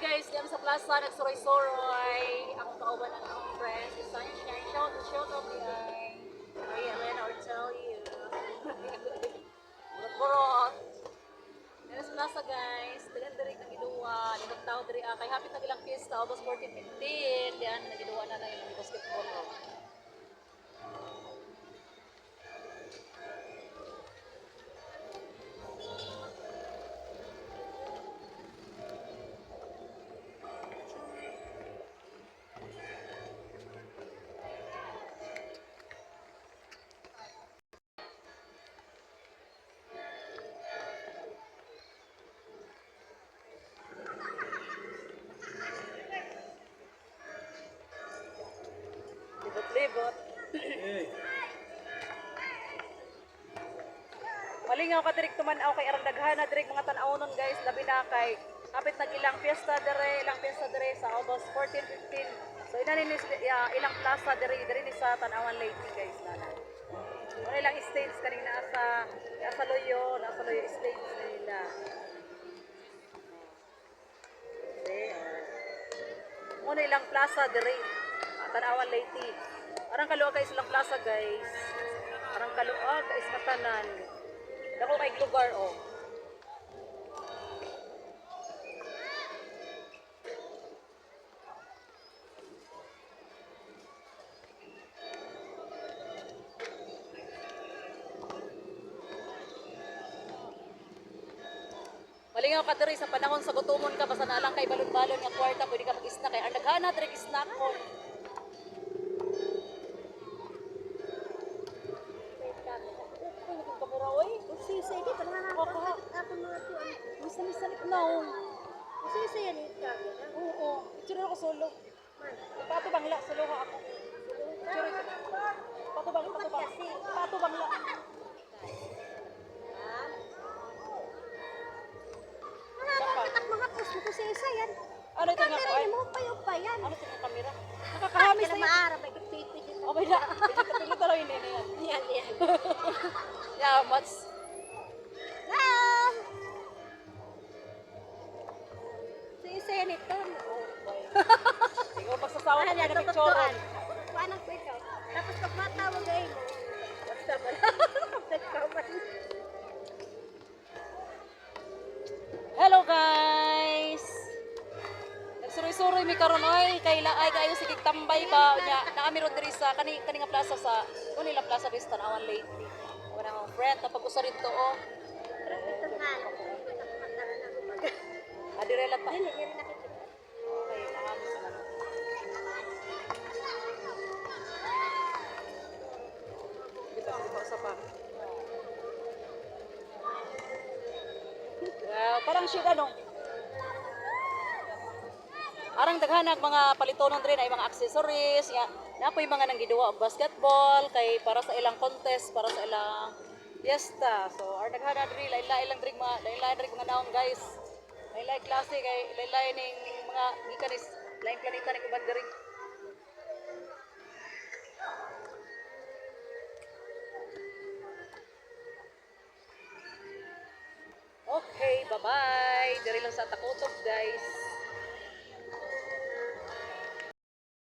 guys, diyan sa plaza, nagsuroy-suroy. Akong kauban ng akong friends, si Sunshine. Shout out ni ay, Elena, or tell you. Burot-burot. Diyan sa plaza guys, diyan direk ng giduwa. Dinong tao diri kay hapit na ilang fiesta, almost 14-15. Diyan nagiduwa na yung basketball. Libot-libot. Malingaw ka direk tumanaw kay arang daghana direk mga tan-awon guys, labi na kay kapit nag ilang fiesta dire sa August 14-15. So ina ni ilang plaza dire ni sa Tanawan Lady guys na. Wala ilang stage kanina sa Loyo stage nila. Muna ilang plaza dire Tanawan Lady. Arang kaluag kay silang plaza guys. Arang kaluag kay matanan. Dako kay lugar oh. Malingaw ka diri sa panahon sa gutumon ka basta na lang kay balon-balon nga kwarta pwede ka mag-snack kay ang daghana diri snack ko. Sige, pangalan ko. Ako mga tuan. Misan-misan no. Sige, yan ito. Oo. Itsura ko solo. Pato bangla solo ko ako. Pato bangla. Mga post ko sa isa yan. Ano ito nga ko ay? Mo pa yan. Ano ito yung kamera? Nakakahamis na yun. Maara, may kapipid ito. Oh, may na. Ito talo yun yan. Yan. Yeah, mats. Sa isa yan ito. Ikaw magsasawa ka na ng picturean. Paano ko ito? Tapos pag matawag ay mo. Basta ba? Hello guys. Nagsuroy-suroy mi karon oy kay laay kayo sige tambay ba nya naami ron diri sa kani nga plaza sa kunila plaza dis Tanawan Lady. Wala akong friend tapos usa rito oh. Adire lang ta. Okay, nakamis na. Kita sa pa. Parang siya ano. Arang daghanag mga palitonon rin ay mga accessories, ya. Napoy mga nang giduwa og basketball kay para sa ilang contest, para sa ilang fiesta. So, arang daghanag rin lain-lain lang diri mga naong guys. Lain-lain klase kay lain-lain ning mga gikan is lain planeta ning uban diri. Okay, bye-bye. Diri lang sa Takutob, guys.